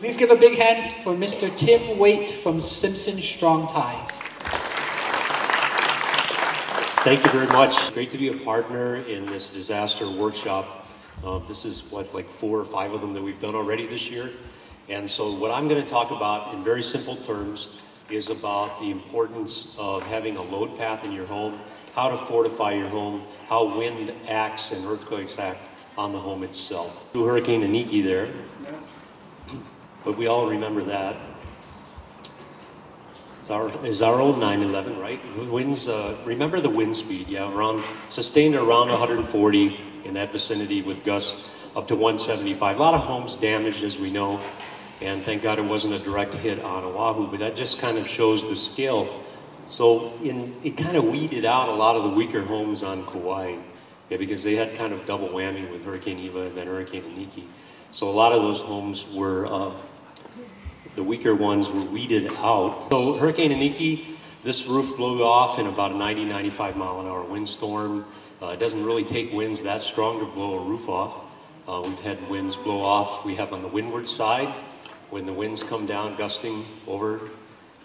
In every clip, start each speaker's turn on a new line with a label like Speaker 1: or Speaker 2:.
Speaker 1: Please give a big hand for Mr. Tim Waite from Simpson Strong Ties.
Speaker 2: Thank you very much. Great to be a partner in this disaster workshop. This is what, like 4 or 5 of them that we've done already this year. And so what I'm going to talk about in very simple terms is about the importance of having a load path in your home, how to fortify your home, how wind acts and earthquakes act on the home itself. Hurricane Iniki there, but we all remember that. It's our old 9/11, right? Winds, remember the wind speed, yeah, sustained around 140 in that vicinity with gusts up to 175. A lot of homes damaged, as we know, and thank God it wasn't a direct hit on Oahu, but that just kind of shows the scale. So it kind of weeded out a lot of the weaker homes on Kauai, yeah, because they had kind of double whammy with Hurricane Iwa and then Hurricane Iniki. So a lot of those homes were, the weaker ones were weeded out. So Hurricane Iniki, this roof blew off in about a 90-95 mile an hour windstorm. It doesn't really take winds that strong to blow a roof off. We've had winds blow off. We have on the windward side, when the winds come down, gusting over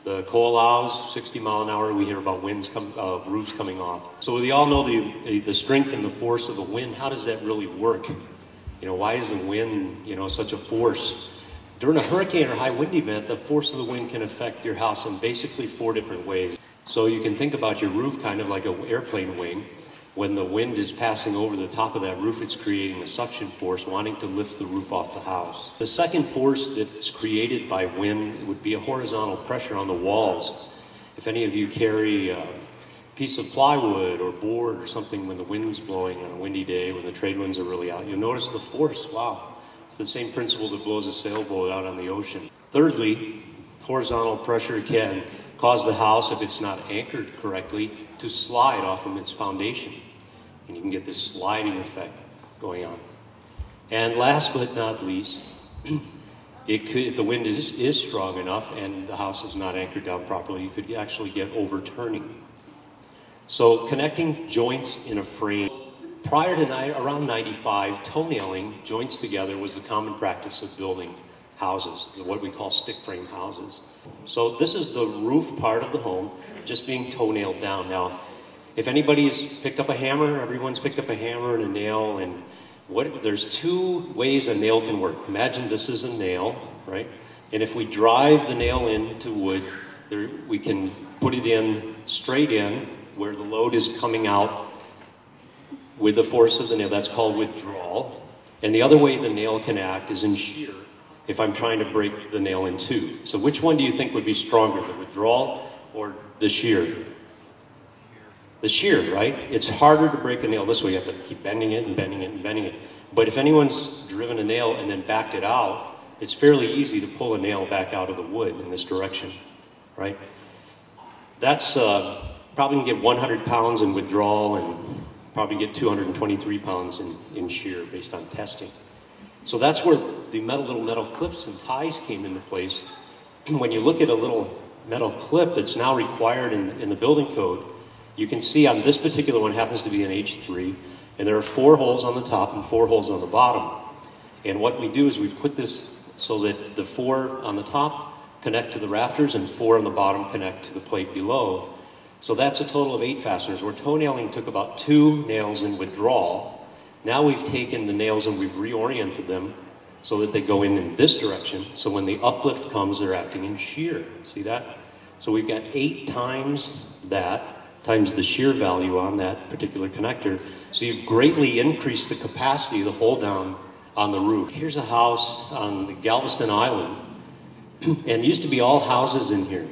Speaker 2: the Ko'olaus, 60 mile an hour, we hear about roofs coming off. So we all know the strength and the force of the wind. How does that really work? You know, why is the wind, such a force? During a hurricane or high wind event, the force of the wind can affect your house in basically 4 different ways. So you can think about your roof kind of like an airplane wing. When the wind is passing over the top of that roof, it's creating a suction force wanting to lift the roof off the house. The second force that's created by wind would be a horizontal pressure on the walls. If any of you carry a piece of plywood or board or something when the wind's blowing on a windy day, when the trade winds are really out, you'll notice the force, wow. The same principle that blows a sailboat out on the ocean. Thirdly, horizontal pressure can cause the house, if it's not anchored correctly, to slide off from its foundation. And you can get this sliding effect going on. And last but not least, if the wind is strong enough and the house is not anchored down properly, you could actually get overturning. So connecting joints in a frame. Prior to around 95, toenailing joints together was the common practice of building houses, what we call stick frame houses. So this is the roof part of the home, just being toenailed down. Now, if anybody's picked up a hammer, everyone's picked up a hammer and a nail, and there's 2 ways a nail can work. Imagine this is a nail, right? And if we drive the nail into wood, we can put it in straight in where the load is coming out with the force of the nail. That's called withdrawal. And the other way the nail can act is in shear, if I'm trying to break the nail in 2. So which one do you think would be stronger, the withdrawal or the shear? The shear, right? It's harder to break a nail this way. You have to keep bending it and bending it and bending it. But if anyone's driven a nail and then backed it out, it's fairly easy to pull a nail back out of the wood in this direction, right? That's probably can get 100 pounds in withdrawal and probably get 223 pounds in shear based on testing. So that's where the little metal clips and ties came into place. When you look at a little metal clip that's now required in the building code, you can see on this particular one happens to be an H3, and there are 4 holes on the top and 4 holes on the bottom. And what we do is we put this so that the 4 on the top connect to the rafters and 4 on the bottom connect to the plate below. So that's a total of 8 fasteners, where toenailing took about 2 nails in withdrawal. Now we've taken the nails and we've reoriented them so that they go in this direction. So when the uplift comes, they're acting in shear. See that? So we've got 8 times that, times the shear value on that particular connector. So you've greatly increased the capacity of the hold down on the roof. Here's a house on the Galveston Island. And it used to be all houses in here.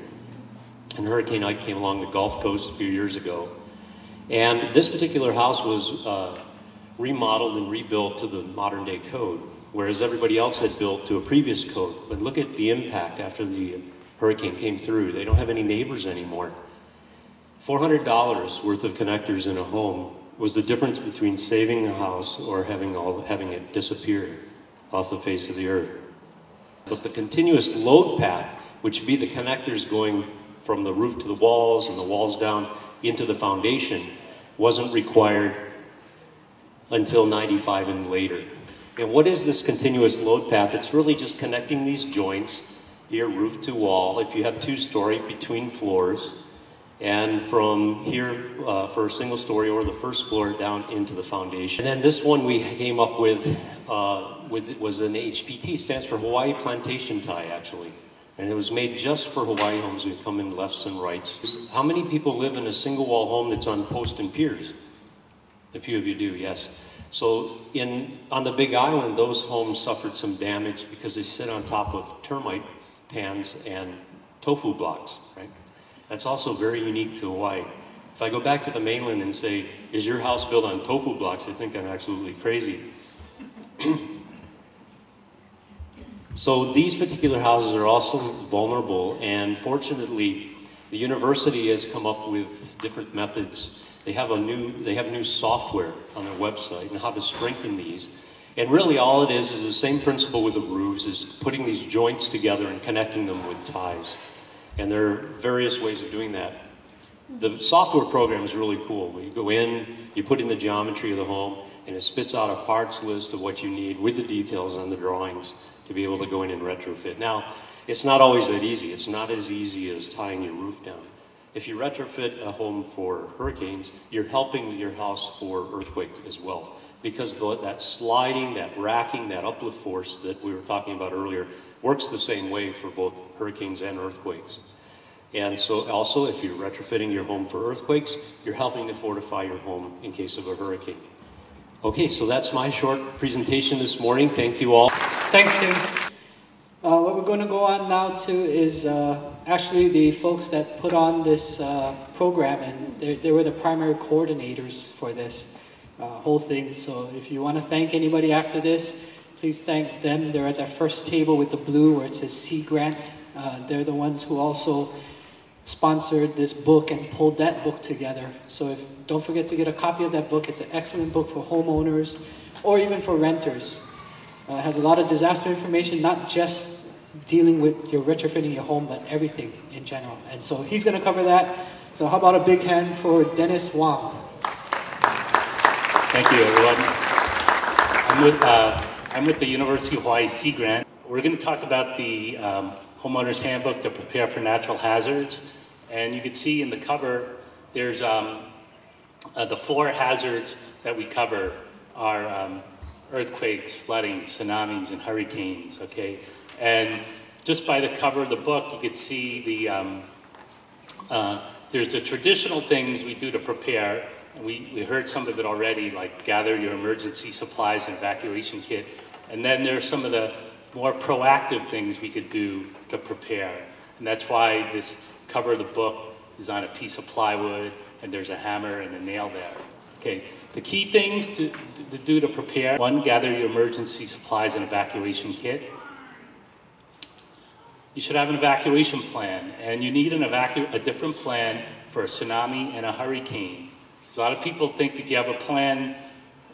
Speaker 2: And Hurricane Ike came along the Gulf Coast a few years ago. And this particular house was remodeled and rebuilt to the modern day code, whereas everybody else had built to a previous code. But look at the impact after the hurricane came through. They don't have any neighbors anymore. $400 worth of connectors in a home was the difference between saving a house or having it disappear off the face of the earth. But the continuous load path, which would be the connectors going from the roof to the walls and the walls down into the foundation, wasn't required until 95 and later. And what is this continuous load path? It's really just connecting these joints, here roof to wall, if you have two-story between floors, and from here for a single story or the first floor down into the foundation. And then this one we came up with was an HPT, stands for Hawaii Plantation Tie, actually. And it was made just for Hawaii homes who come in lefts and rights. How many people live in a single wall home that's on post and piers? A few of you do, yes. So on the Big Island, those homes suffered some damage because they sit on top of termite pans and tofu blocks, right? That's also very unique to Hawaii. If I go back to the mainland and say, is your house built on tofu blocks, I think I'm absolutely crazy. So these particular houses are also vulnerable, and fortunately, the university has come up with different methods. They have new software on their website and how to strengthen these. And really all it is the same principle with the roofs, is putting these joints together and connecting them with ties. And there are various ways of doing that. The software program is really cool. You go in, you put in the geometry of the home, and it spits out a parts list of what you need with the details on the drawings to be able to go in and retrofit. Now, it's not always that easy. It's not as easy as tying your roof down. If you retrofit a home for hurricanes, you're helping your house for earthquakes as well. Because that sliding, that racking, that uplift force that we were talking about earlier works the same way for both hurricanes and earthquakes. And so also, if you're retrofitting your home for earthquakes, you're helping to fortify your home in case of a hurricane. Okay, so that's my short presentation this morning. Thank you all.
Speaker 1: Thanks, Tim. What we're going to go on now to is actually the folks that put on this program, and they were the primary coordinators for this whole thing. So if you want to thank anybody after this, please thank them. They're at that first table with the blue where it says Sea Grant. They're the ones who also sponsored this book and pulled that book together. So don't forget to get a copy of that book. It's an excellent book for homeowners or even for renters. It has a lot of disaster information, not just dealing with your retrofitting your home, but everything in general. And so he's going to cover that. So how about a big hand for Dennis Hwang?
Speaker 3: Thank you, everyone. I'm with the University of Hawaii Sea Grant. We're going to talk about the Homeowner's Handbook to Prepare for Natural Hazards. And you can see in the cover, there's the 4 hazards that we cover are earthquakes, flooding, tsunamis, and hurricanes, okay? And just by the cover of the book, you can see there's the traditional things we do to prepare. And we heard some of it already, like gather your emergency supplies and evacuation kit. And then there's some of the more proactive things we could do to prepare. And that's why this cover of the book is on a piece of plywood, and there's a hammer and a nail there. Okay, the key things to do to prepare: 1, gather your emergency supplies and evacuation kit. You should have an evacuation plan, and you need a different plan for a tsunami and a hurricane. So a lot of people think that you have a plan,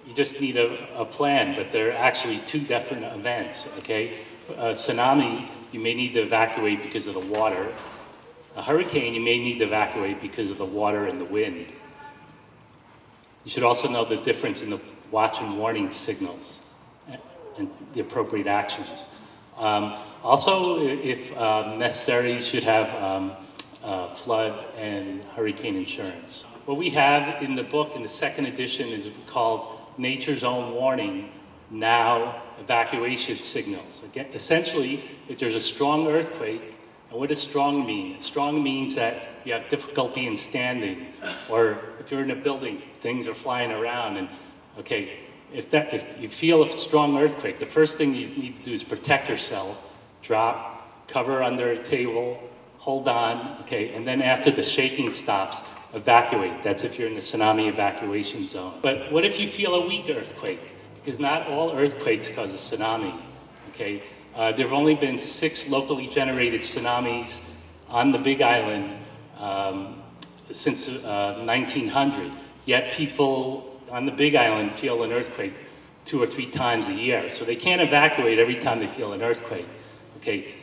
Speaker 3: you just need a plan, but they're actually 2 different events, okay? A tsunami, you may need to evacuate because of the water. A hurricane, you may need to evacuate because of the water and the wind. You should also know the difference in the watch and warning signals and the appropriate actions. Also, if necessary, you should have flood and hurricane insurance. What we have in the book, in the 2nd edition, is called Nature's Own Warning, Now Evacuation Signals. Again, essentially, if there's a strong earthquake, and what does strong mean? Strong means that you have difficulty in standing, or if you're in a building, things are flying around, and okay, if you feel a strong earthquake, the first thing you need to do is protect yourself, drop, cover under a table, hold on, okay, and then after the shaking stops, evacuate. That's if you're in the tsunami evacuation zone. But what if you feel a weak earthquake? Because not all earthquakes cause a tsunami, okay? There have only been 6 locally generated tsunamis on the Big Island since 1900. Yet people on the Big Island feel an earthquake 2 or 3 times a year. So they can't evacuate every time they feel an earthquake. Okay,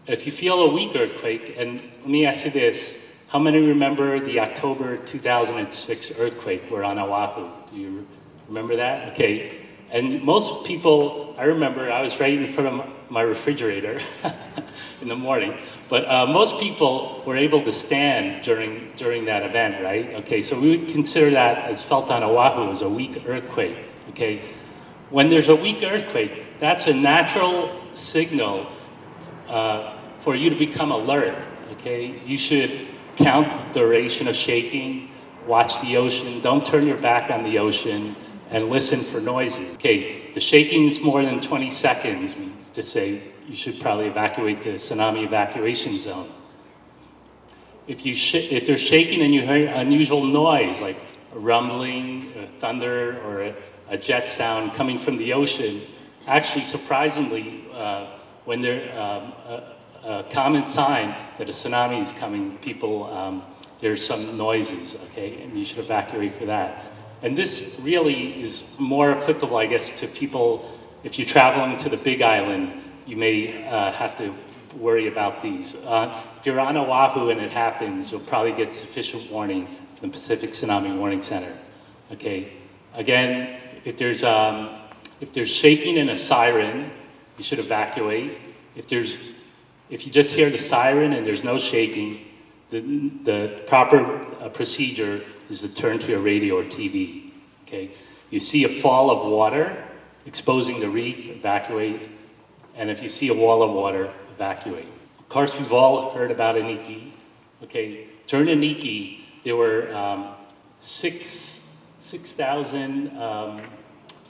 Speaker 3: if you feel a weak earthquake, and let me ask you this, how many remember the October 2006 earthquake where on Oahu? Do you remember that? Okay, And most people, I remember I was right in front of my refrigerator in the morning, but most people were able to stand during that event, right? Okay, so we would consider that as felt on Oahu as a weak earthquake, okay? When there's a weak earthquake, that's a natural signal for you to become alert, okay? You should count the duration of shaking, watch the ocean, don't turn your back on the ocean, and listen for noises. Okay, the shaking is more than 20 seconds. We just say you should probably evacuate the tsunami evacuation zone. If there's shaking and you hear unusual noise, like a rumbling, a thunder, or a jet sound coming from the ocean, actually, surprisingly, when there's a common sign that a tsunami is coming, there's some noises, okay, and you should evacuate for that. And this really is more applicable, I guess, to people, if you're traveling to the Big Island, you may have to worry about these. If you're on Oahu and it happens, you'll probably get sufficient warning from the Pacific Tsunami Warning Center, okay? Again, if there's shaking and a siren, you should evacuate. If you just hear the siren and there's no shaking, the proper procedure is to turn to your radio or TV, okay? You see a fall of water exposing the reef, evacuate. And if you see a wall of water, evacuate. Of course, we've all heard about Iniki, okay? During Iniki, there were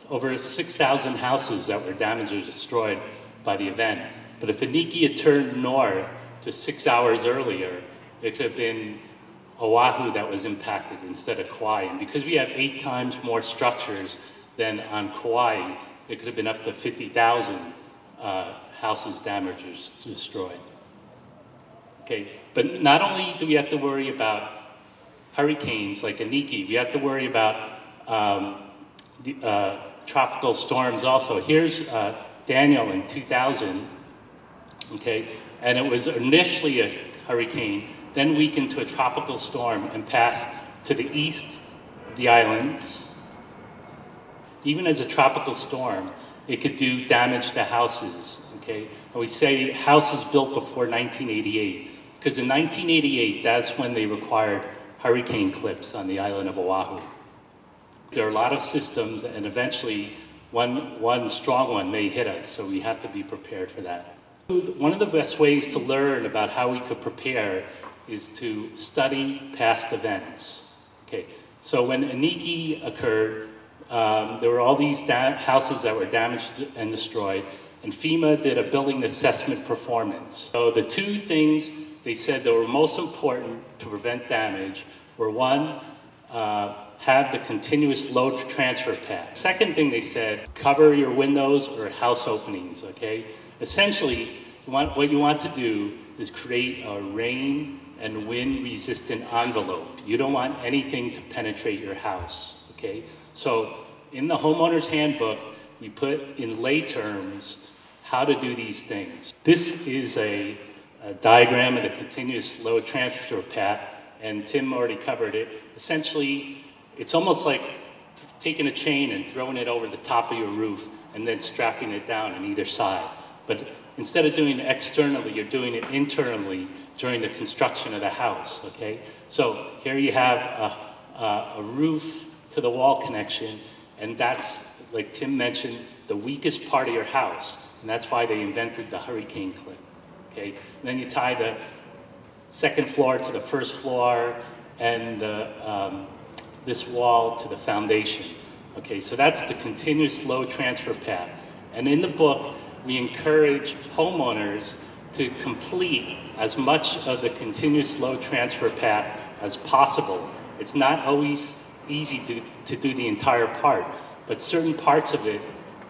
Speaker 3: over 6,000 houses that were damaged or destroyed by the event. But if Iniki had turned north to 6 hours earlier, it could have been Oahu that was impacted instead of Kauai. And because we have 8 times more structures than on Kauai, it could have been up to 50,000 houses damaged or destroyed. Okay, but not only do we have to worry about hurricanes like Iniki, we have to worry about tropical storms also. Here's Daniel in 2000, okay, and it was initially a hurricane, then weakened to a tropical storm and passed to the east of the island. Even as a tropical storm, it could do damage to houses, okay? And we say houses built before 1988, because in 1988, that's when they required hurricane clips on the island of Oahu. There are a lot of systems, and eventually one strong one may hit us, so we have to be prepared for that. One of the best ways to learn about how we could prepare is to study past events. Okay, so when Iniki occurred, there were all these houses that were damaged and destroyed, and FEMA did a building assessment performance. So the 2 things they said that were most important to prevent damage were, 1, have the continuous load transfer path. Second thing they said, cover your windows or house openings, okay? Essentially, what you want to do is create a rain and wind resistant envelope. You don't want anything to penetrate your house, okay? So in the homeowner's handbook, we put in lay terms how to do these things. This is a diagram of the continuous load transfer path, and Tim already covered it. Essentially, it's almost like taking a chain and throwing it over the top of your roof and then strapping it down on either side. But instead of doing it externally, you're doing it internally during the construction of the house, okay? So here you have a roof to the wall connection, and that's, like Tim mentioned, the weakest part of your house, and that's why they invented the hurricane clip, okay? And then you tie the second floor to the first floor, and this wall to the foundation, okay? So that's the continuous load transfer path. And in the book, we encourage homeowners to complete as much of the continuous load transfer path as possible. It's not always easy to do the entire part, but certain parts of it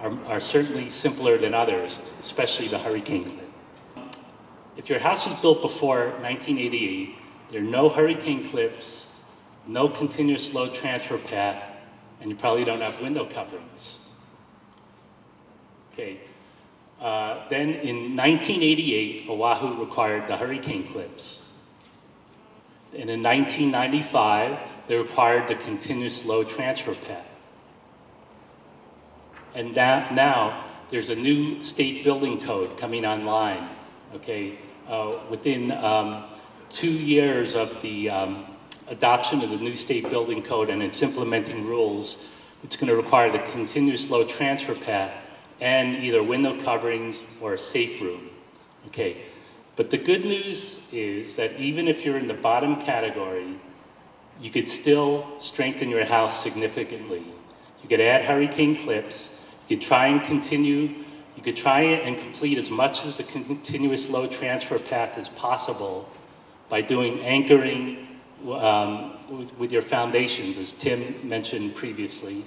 Speaker 3: are certainly simpler than others, especially the hurricane clip. If your house was built before 1988, there are no hurricane clips, no continuous load transfer path, and you probably don't have window coverings. Okay. Then in 1988, Oahu required the hurricane clips. And in 1995, they required the continuous load transfer path. And now there's a new state building code coming online, okay? Within 2 years of the adoption of the new state building code and its implementing rules, it's going to require the continuous load transfer path and either window coverings or a safe room, okay? But the good news is that even if you're in the bottom category, you could still strengthen your house significantly. You could add hurricane clips, you could try and continue, you could try and complete as much as the continuous load transfer path as possible by doing anchoring with your foundations, as Tim mentioned previously.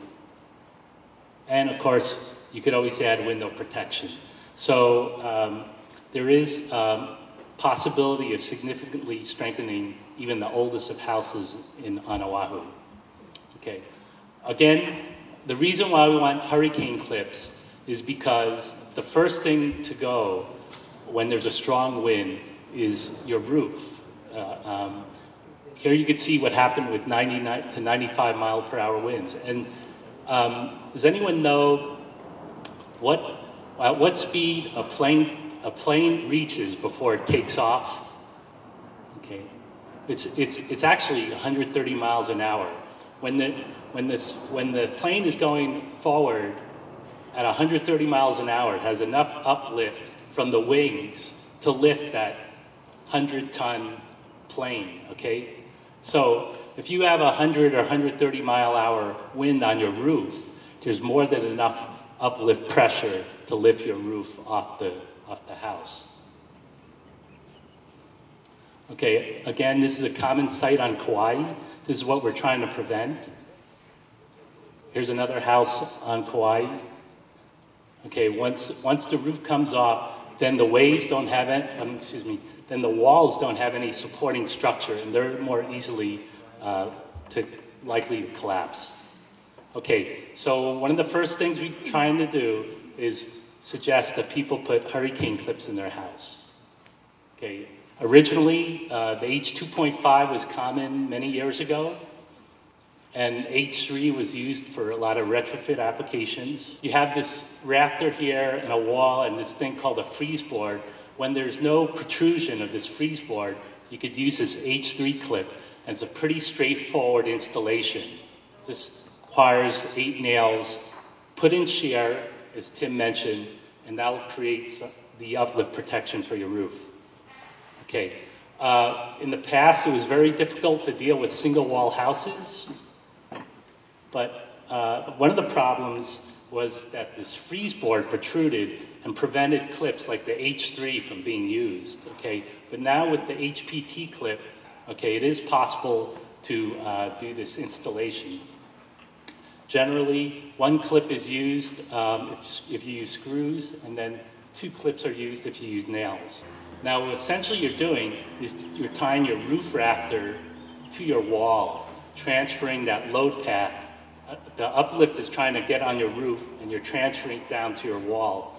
Speaker 3: And of course, you could always add window protection. So there is possibility of significantly strengthening even the oldest of houses on Oahu. Okay. Again, the reason why we want hurricane clips is because the first thing to go when there's a strong wind is your roof. Here you can see what happened with 99 to 95 mile per hour winds. And does anyone know at what speed a plane reaches before it takes off? Okay, it's actually 130 miles an hour. When the plane is going forward at 130 miles an hour, it has enough uplift from the wings to lift that 100-ton plane. Okay, so if you have 100 or 130 mile hour wind on your roof, there's more than enough uplift pressure to lift your roof off the house. Okay, again, this is a common sight on Kauai. This is what we're trying to prevent. Here's another house on Kauai. Okay, once the roof comes off, then the waves don't have it, then the walls don't have any supporting structure, and they're more easily likely to collapse. Okay, so one of the first things we're trying to do is suggest that people put hurricane clips in their house. Okay, originally the H2.5 was common many years ago, and H3 was used for a lot of retrofit applications. You have this rafter here and a wall and this thing called a freeze board. When there's no protrusion of this freeze board, you could use this H3 clip, and it's a pretty straightforward installation. This requires 8 nails, put in shear, as Tim mentioned, and that'll create the uplift protection for your roof. Okay, in the past it was very difficult to deal with single wall houses, but one of the problems was that this freeze board protruded and prevented clips like the H3 from being used, okay? But now with the HPT clip, okay, it is possible to do this installation. Generally, 1 clip is used if you use screws, and then 2 clips are used if you use nails. Now, what essentially you're doing is you're tying your roof rafter to your wall, transferring that load path. The uplift is trying to get on your roof, and you're transferring it down to your wall.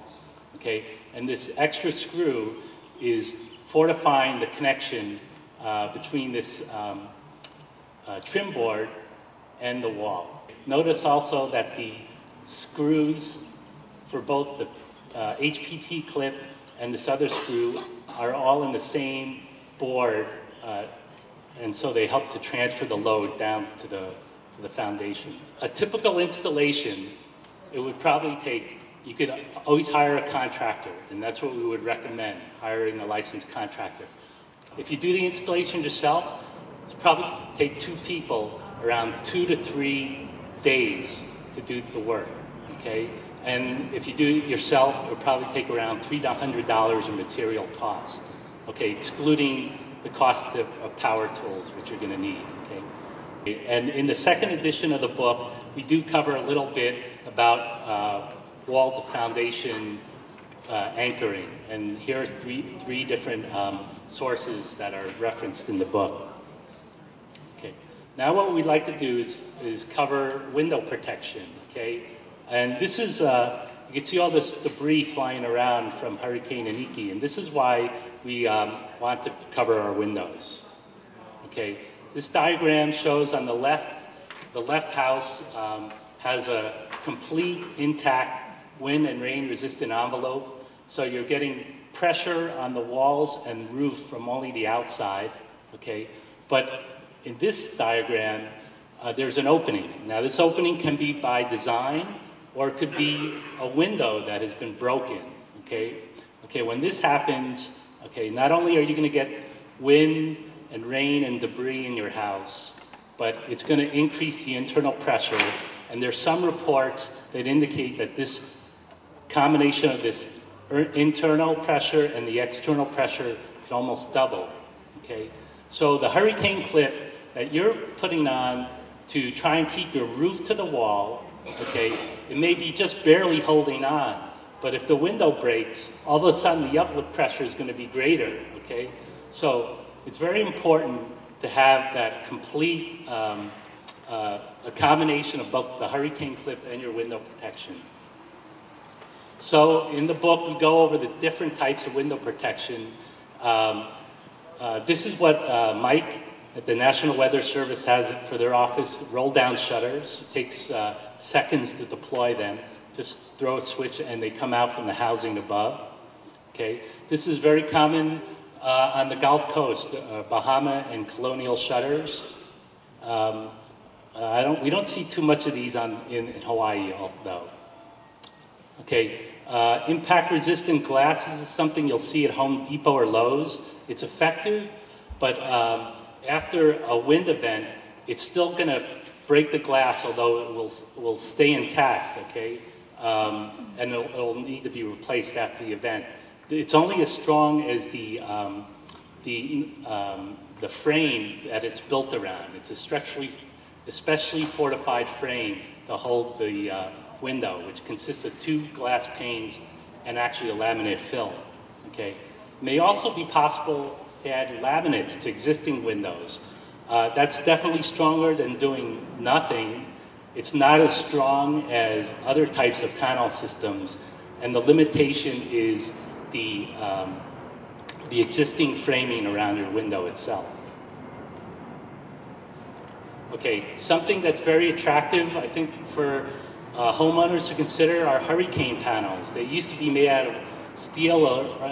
Speaker 3: Okay, and this extra screw is fortifying the connection between this trim board and the wall. Notice also that the screws for both the HPT clip and this other screw are all in the same board, and so they help to transfer the load down to the foundation. A typical installation, it would probably take, you could always hire a contractor, and that's what we would recommend, hiring a licensed contractor. If you do the installation yourself, it's probably take 2 people around 2 to 3 days to do the work, okay? And if you do it yourself, it would probably take around $300 to $100 in material costs, okay? Excluding the cost of power tools, which you're gonna need, okay? And in the second edition of the book, we do cover a little bit about wall to foundation anchoring. And here are three different sources that are referenced in the book. Okay. Now what we'd like to do is cover window protection, okay? And this is, you can see all this debris flying around from Hurricane Iniki, and this is why we want to cover our windows, okay? This diagram shows on the left house has a complete, intact, wind and rain resistant envelope. So you're getting pressure on the walls and roof from only the outside, okay? But in this diagram, there's an opening. Now this opening can be by design, or it could be a window that has been broken, okay? Okay, when this happens, okay, not only are you gonna get wind and rain and debris in your house, but it's gonna increase the internal pressure. And there's some reports that indicate that this combination of this internal pressure and the external pressure can almost double, okay? So the hurricane clip that you're putting on to try and keep your roof to the wall, okay, it may be just barely holding on, but if the window breaks, all of a sudden the uplift pressure is going to be greater, okay? So it's very important to have that complete a combination of both the hurricane clip and your window protection. So in the book, we go over the different types of window protection. This is what Mike at the National Weather Service has it for their office, roll-down shutters. It takes seconds to deploy them. Just throw a switch and they come out from the housing above. Okay, this is very common on the Gulf Coast, Bahama and Colonial shutters. We don't see too much of these in Hawaii, though. Okay, impact-resistant glasses is something you'll see at Home Depot or Lowe's. It's effective, but after a wind event, it's still going to break the glass, although it will stay intact. Okay, and it'll need to be replaced after the event. It's only as strong as the frame that it's built around. It's a especially fortified frame to hold the window, which consists of 2 glass panes and actually a laminate film. Okay, it may also be possible to add laminates to existing windows. That's definitely stronger than doing nothing. It's not as strong as other types of panel systems, and the limitation is the existing framing around your window itself. Okay, something that's very attractive, I think, for homeowners to consider are hurricane panels. They used to be made out of steel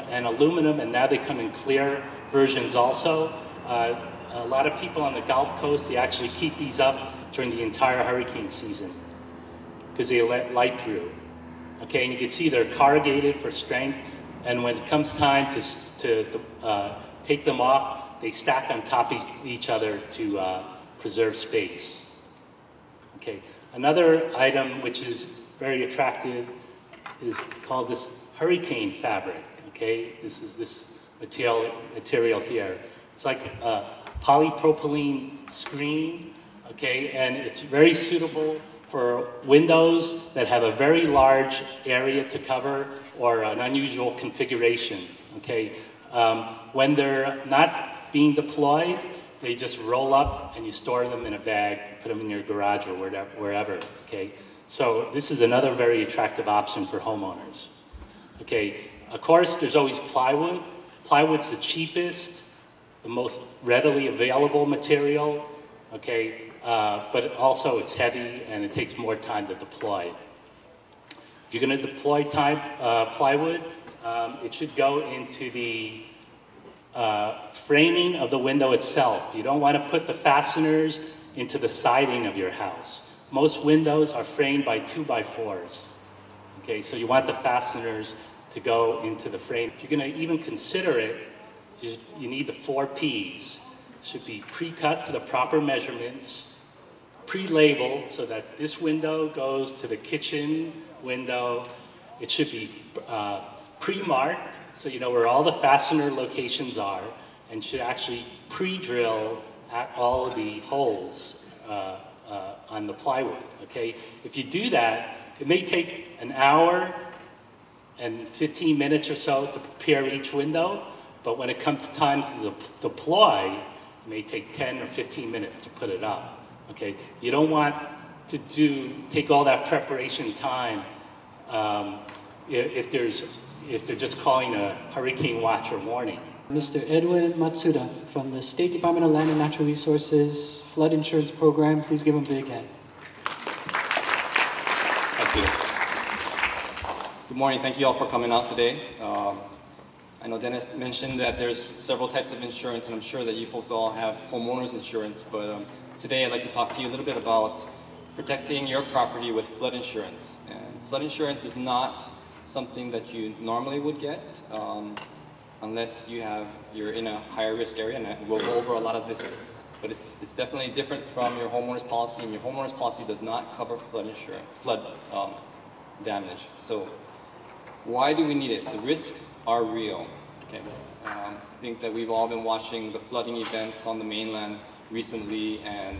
Speaker 3: and aluminum, and now they come in clear versions also. A lot of people on the Gulf Coast, they actually keep these up during the entire hurricane season because they let light through. Okay, and you can see they're corrugated for strength, and when it comes time to take them off, they stack on top of each other to preserve space. Okay, another item which is very attractive is called this hurricane fabric. Okay, this is this material here. It's like a polypropylene screen. Okay, and it's very suitable for windows that have a very large area to cover or an unusual configuration. Okay, when they're not being deployed, they just roll up and you store them in a bag, put them in your garage or wherever, okay? So this is another very attractive option for homeowners. Okay, of course, there's always plywood. Plywood's the cheapest, the most readily available material, okay? But also it's heavy and it takes more time to deploy. If you're gonna deploy plywood, it should go into the framing of the window itself. You don't want to put the fasteners into the siding of your house. Most windows are framed by 2x4s. Okay, so you want the fasteners to go into the frame. If you're going to even consider it, you need the 4 Ps. It should be pre-cut to the proper measurements, pre-labeled so that this window goes to the kitchen window. It should be pre-marked, so you know where all the fastener locations are, and should actually pre-drill at all of the holes on the plywood, okay? If you do that, it may take an hour and 15 minutes or so to prepare each window, but when it comes time to deploy, it may take 10 or 15 minutes to put it up, okay? You don't want to take all that preparation time if they're just calling a hurricane watch or warning.
Speaker 1: Mr. Edwin Matsuda from the State Department of Land and Natural Resources Flood Insurance Program. Please give him a big hand.
Speaker 4: Good morning. Thank you all for coming out today. I know Dennis mentioned that there's several types of insurance, and I'm sure that you folks all have homeowners insurance, but today I'd like to talk to you a little bit about protecting your property with flood insurance. And flood insurance is not something that you normally would get unless you're in a higher risk area, and we'll go over a lot of this, but it's definitely different from your homeowner's policy, and your homeowner's policy does not cover flood insurance, damage. So why do we need it? The risks are real. Okay. I think that we've all been watching the flooding events on the mainland recently, and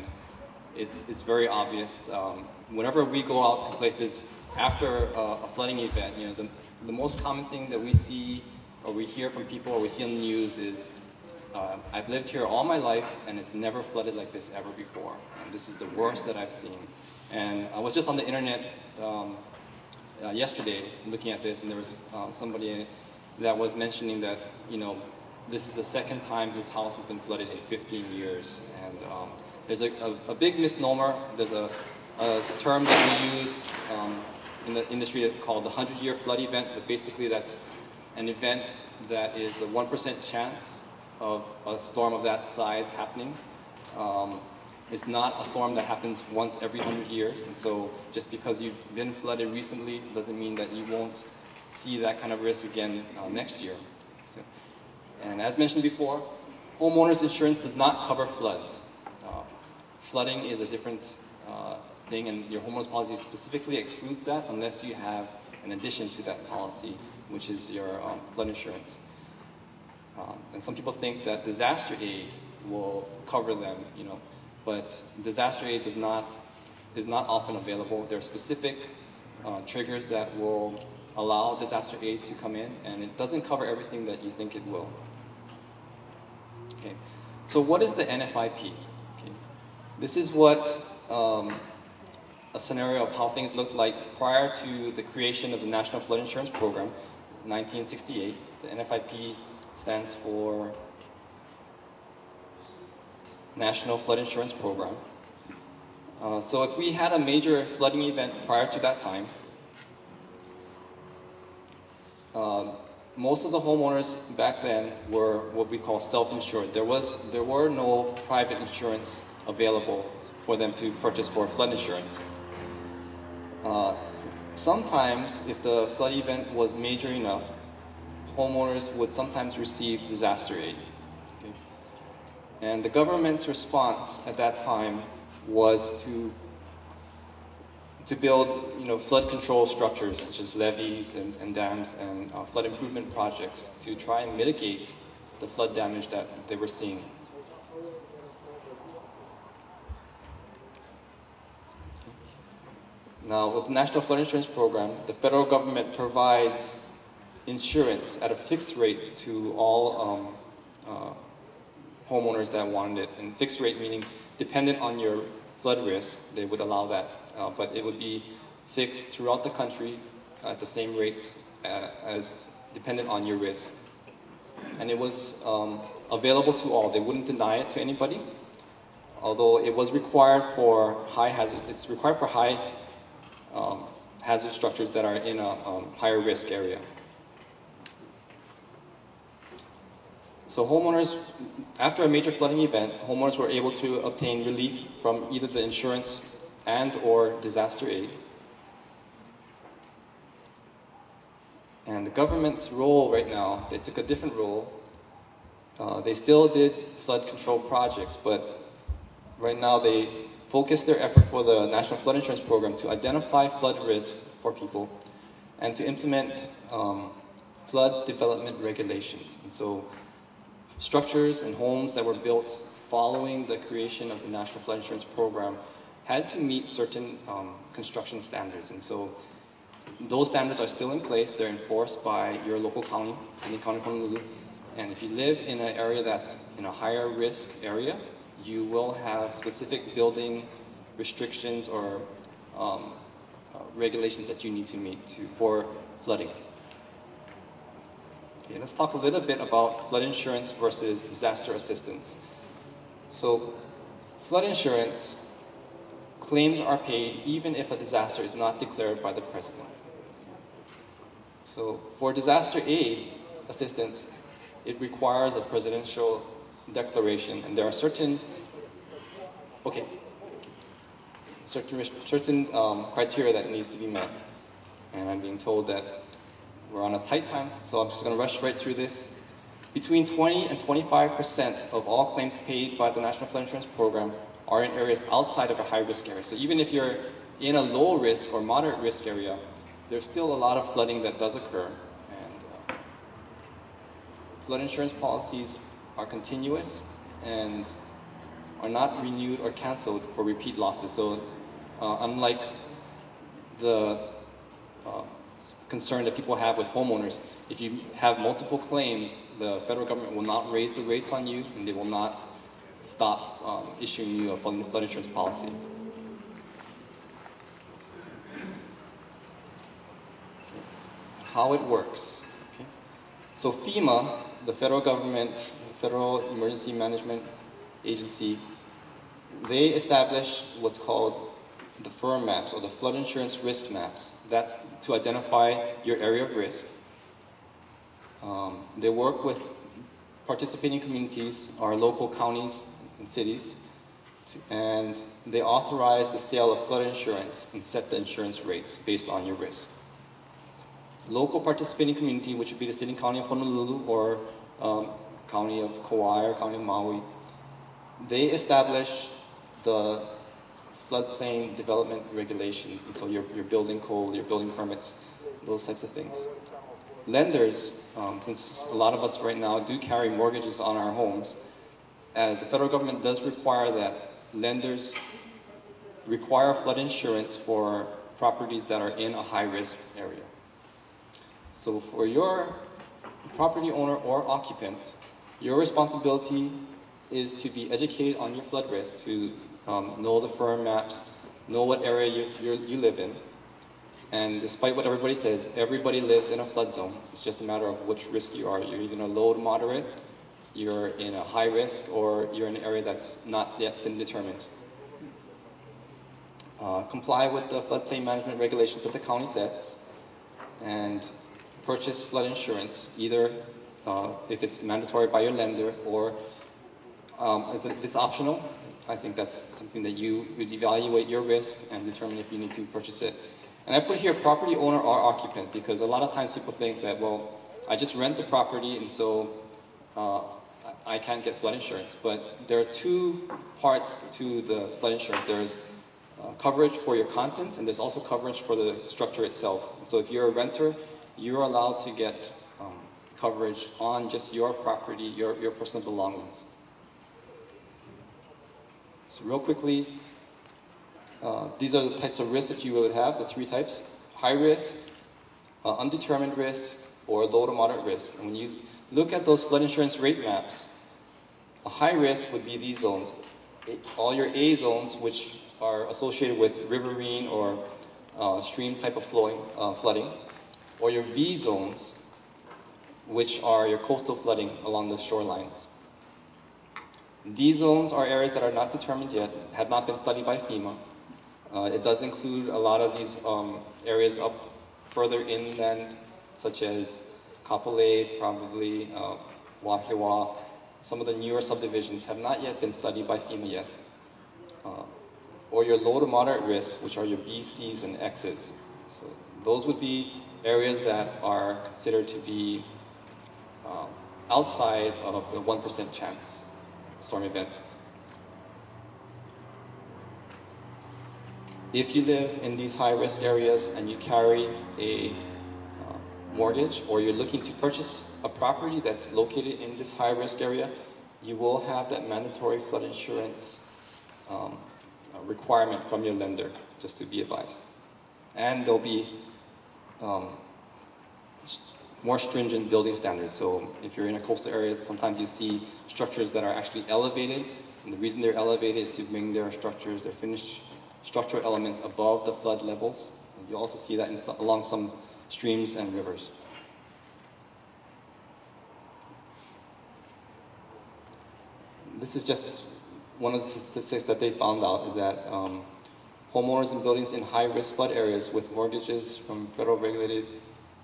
Speaker 4: it's very obvious. Whenever we go out to places after a flooding event, you know, the most common thing that we see or we hear from people or we see on the news is, I've lived here all my life and it's never flooded like this ever before. And this is the worst that I've seen. And I was just on the internet yesterday looking at this, and there was somebody that was mentioning that, you know, this is the second time his house has been flooded in 15 years. And there's a big misnomer. There's a term that we use in the industry called the 100-year flood event, but basically that's an event that is a 1% chance of a storm of that size happening. It's not a storm that happens once every 100 years, and so just because you've been flooded recently doesn't mean that you won't see that kind of risk again next year. So, and as mentioned before, homeowners insurance does not cover floods. Flooding is a different thing, and your homeowners policy specifically excludes that unless you have an addition to that policy, which is your flood insurance. And some people think that disaster aid will cover them, you know, but disaster aid is not often available. There are specific triggers that will allow disaster aid to come in, and it doesn't cover everything that you think it will. Okay, so what is the NFIP? Okay. This is what a scenario of how things looked like prior to the creation of the National Flood Insurance Program, 1968. The NFIP stands for National Flood Insurance Program. So if we had a major flooding event prior to that time, most of the homeowners back then were what we call self-insured. There were no private insurance available for them to purchase for flood insurance. Sometimes, if the flood event was major enough, homeowners would sometimes receive disaster aid. Okay? And the government's response at that time was to build, you know, flood control structures such as levees and dams and flood improvement projects to try and mitigate the flood damage that they were seeing. Now, with the National Flood Insurance Program, the federal government provides insurance at a fixed rate to all homeowners that wanted it. And fixed rate meaning dependent on your flood risk, they would allow that. But it would be fixed throughout the country at the same rates as dependent on your risk. And it was available to all. They wouldn't deny it to anybody, although it was required for high hazard. It's required for high hazard structures that are in a higher risk area. So homeowners, after a major flooding event, homeowners were able to obtain relief from either the insurance and or disaster aid. And the government's role right now, they took a different role. They still did flood control projects, but right now they focus their effort for the National Flood Insurance Program to identify flood risks for people and to implement flood development regulations. And so structures and homes that were built following the creation of the National Flood Insurance Program had to meet certain construction standards. And so those standards are still in place. They're enforced by your local county, City County of Honolulu. And if you live in an area that's in a higher risk area, you will have specific building restrictions or regulations that you need to meet for flooding. Okay, let's talk a little bit about flood insurance versus disaster assistance. So, flood insurance claims are paid even if a disaster is not declared by the president. So for disaster aid assistance, it requires a presidential declaration, and there are certain criteria that needs to be met. And I'm being told that we're on a tight time, so I'm just going to rush right through this. Between 20 and 25% of all claims paid by the National Flood Insurance Program are in areas outside of a high-risk area. So even if you're in a low-risk or moderate-risk area, there's still a lot of flooding that does occur. And flood insurance policies are continuous and are not renewed or canceled for repeat losses. So unlike the concern that people have with homeowners, if you have multiple claims, the federal government will not raise the rates on you, and they will not stop issuing you a flood insurance policy. How it works. Okay. So FEMA, the federal government, Federal Emergency Management Agency, they establish what's called the FIRM maps, or the flood insurance risk maps. That's to identify your area of risk. They work with participating communities, our local counties and cities, and they authorize the sale of flood insurance and set the insurance rates based on your risk. Local participating community, which would be the city and county of Honolulu or county of Kauai or county of Maui, they establish the floodplain development regulations, and so your building code, your building permits, those types of things. Lenders, since a lot of us right now do carry mortgages on our homes, the federal government does require that lenders require flood insurance for properties that are in a high-risk area. So for your property owner or occupant, your responsibility is to be educated on your flood risk, to know the FIRM maps, know what area you live in. And despite what everybody says, everybody lives in a flood zone. It's just a matter of which risk you are. You're either in a low to moderate, you're in a high risk, or you're in an area that's not yet been determined. Comply with the floodplain management regulations that the county sets, and purchase flood insurance, either if it's mandatory by your lender or if it's optional. I think that's something that you would evaluate your risk and determine if you need to purchase it. And I put here property owner or occupant, because a lot of times people think that, well, I just rent the property and so I can't get flood insurance. But there are two parts to the flood insurance. There's coverage for your contents, and there's also coverage for the structure itself. So if you're a renter, you're allowed to get coverage on just your property, your personal belongings. So real quickly, these are the types of risks that you would have, the three types: high risk, undetermined risk, or low to moderate risk. And when you look at those flood insurance rate maps, a high risk would be these zones. All your A zones, which are associated with riverine or stream type of flooding, or your V zones, which are your coastal flooding along the shorelines. D zones are areas that are not determined yet, have not been studied by FEMA. It does include a lot of these areas up further inland, such as Kapolei, probably Wahiawa. Some of the newer subdivisions have not yet been studied by FEMA yet. Or your low to moderate risks, which are your B, C's, and X's. So those would be areas that are considered to be outside of the 1% chance storm event. If you live in these high-risk areas and you carry a mortgage, or you're looking to purchase a property that's located in this high-risk area, you will have that mandatory flood insurance requirement from your lender, just to be advised. And there'll be more stringent building standards. So if you're in a coastal area, sometimes you see structures that are actually elevated, and the reason they're elevated is to bring their structures, their finished structural elements above the flood levels. And you also see that along some streams and rivers. This is just one of the statistics that they found out, is that homeowners in buildings in high-risk flood areas with mortgages from federal regulated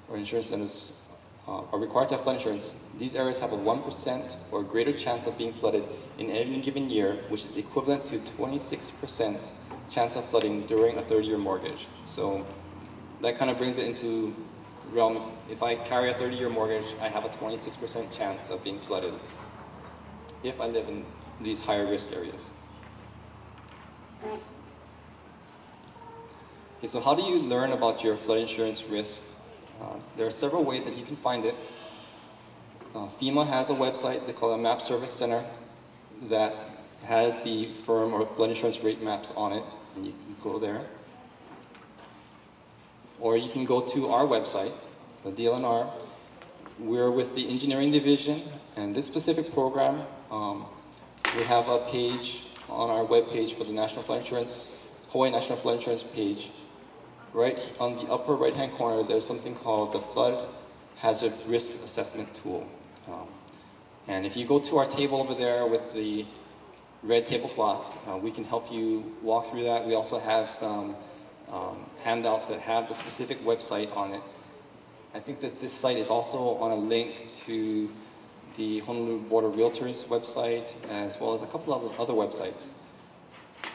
Speaker 4: or insurance lenders are required to have flood insurance, these areas have a 1% or greater chance of being flooded in any given year, which is equivalent to 26% chance of flooding during a 30-year mortgage. So that kind of brings it into realm, if I carry a 30-year mortgage, I have a 26% chance of being flooded if I live in these higher risk areas. Okay, so how do you learn about your flood insurance risk? There are several ways that you can find it. FEMA has a website they call a Map Service Center that has the firm or flood insurance rate maps on it, and you can go there. Or you can go to our website, the DLNR. We're with the engineering division, and this specific program, we have a page on our webpage for the National Flood Insurance, Hawaii National Flood Insurance page. Right on the upper right-hand corner, there's something called the Flood Hazard Risk Assessment Tool. And if you go to our table over there with the red tablecloth, we can help you walk through that. We also have some handouts that have the specific website on it. I think that this site is also on a link to the Honolulu Board of Realtors website, as well as a couple of other websites.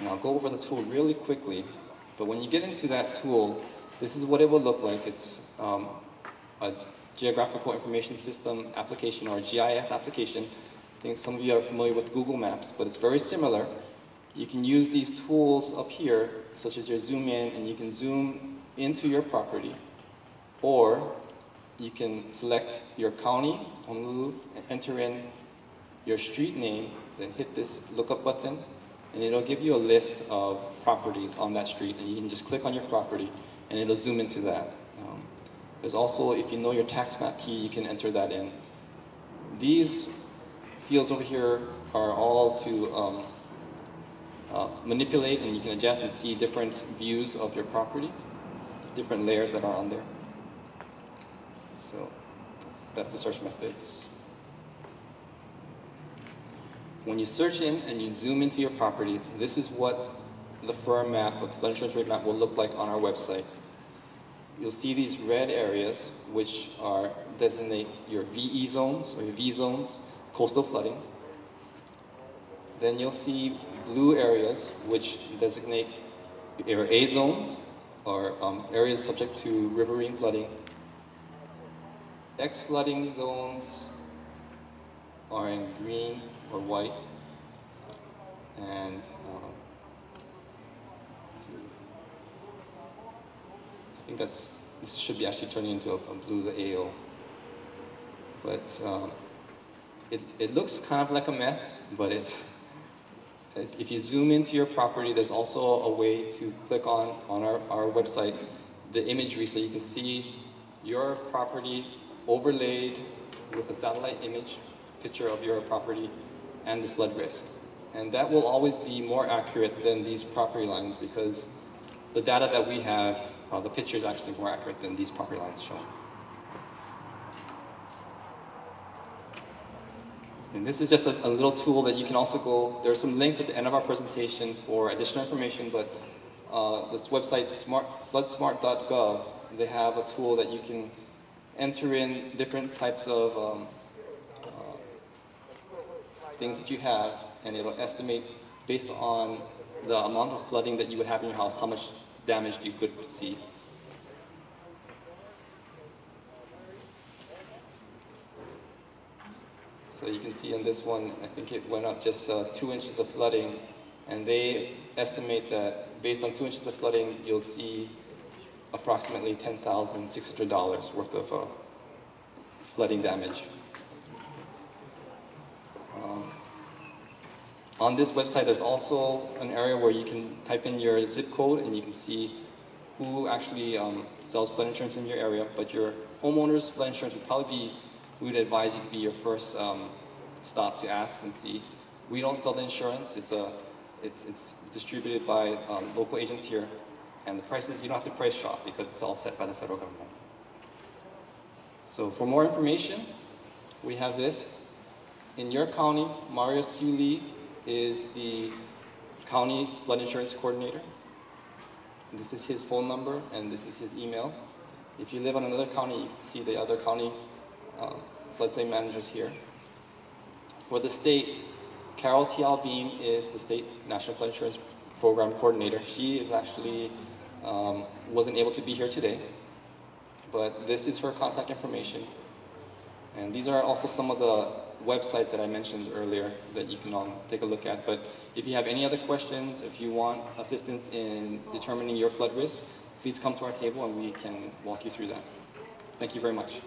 Speaker 4: And I'll go over the tool really quickly. But when you get into that tool, this is what it will look like. It's a Geographical Information System application, or GIS application. I think some of you are familiar with Google Maps, but it's very similar. You can use these tools up here, such as your zoom in, and you can zoom into your property, or you can select your county, Honolulu, and enter in your street name, then hit this lookup button, and it'll give you a list of properties on that street, and you can just click on your property, and it'll zoom into that. There's also, if you know your tax map key, you can enter that in. These fields over here are all to manipulate, and you can adjust and see different views of your property, different layers that are on there. So that's the search methods. When you search in and you zoom into your property, this is what the firm map, or the flood insurance rate map, will look like on our website. You'll see these red areas, which are designate your VE zones, or your V zones, coastal flooding. Then you'll see blue areas, which designate your A zones, or areas subject to riverine flooding. X flooding zones are in green or white, and let's see. I think this should be actually turning into a blue, the AO. But it looks kind of like a mess, but if you zoom into your property, there's also a way to click on our website the imagery, so you can see your property overlaid with a satellite image picture of your property and the flood risk. And that will always be more accurate than these property lines, because the data that we have, the picture is actually more accurate than these property lines shown. And this is just a little tool that you can also go, there are some links at the end of our presentation for additional information, but this website, floodsmart.gov, they have a tool that you can enter in different types of things that you have, and it'll estimate based on the amount of flooding that you would have in your house, how much damage you could see. So you can see in this one, I think it went up just 2 inches of flooding, and they estimate that based on 2 inches of flooding, you'll see approximately $10,600 worth of flooding damage. On this website, there's also an area where you can type in your zip code, and you can see who actually sells flood insurance in your area. But your homeowner's flood insurance would probably be, we would advise you to be your first stop to ask and see. We don't sell the insurance. It's distributed by local agents here, and the prices, you don't have to price shop because it's all set by the federal government. So for more information, we have this. In your county, Mario Lee is the county flood insurance coordinator. This is his phone number, and this is his email. If you live in another county, you can see the other county floodplain managers here. For the state, Carol T.L. Beam is the State National Flood Insurance Program Coordinator. She is actually, wasn't able to be here today, but this is her contact information. And these are also some of the websites that I mentioned earlier that you can take a look at. But if you have any other questions, if you want assistance in determining your flood risk, please come to our table and we can walk you through that. Thank you very much.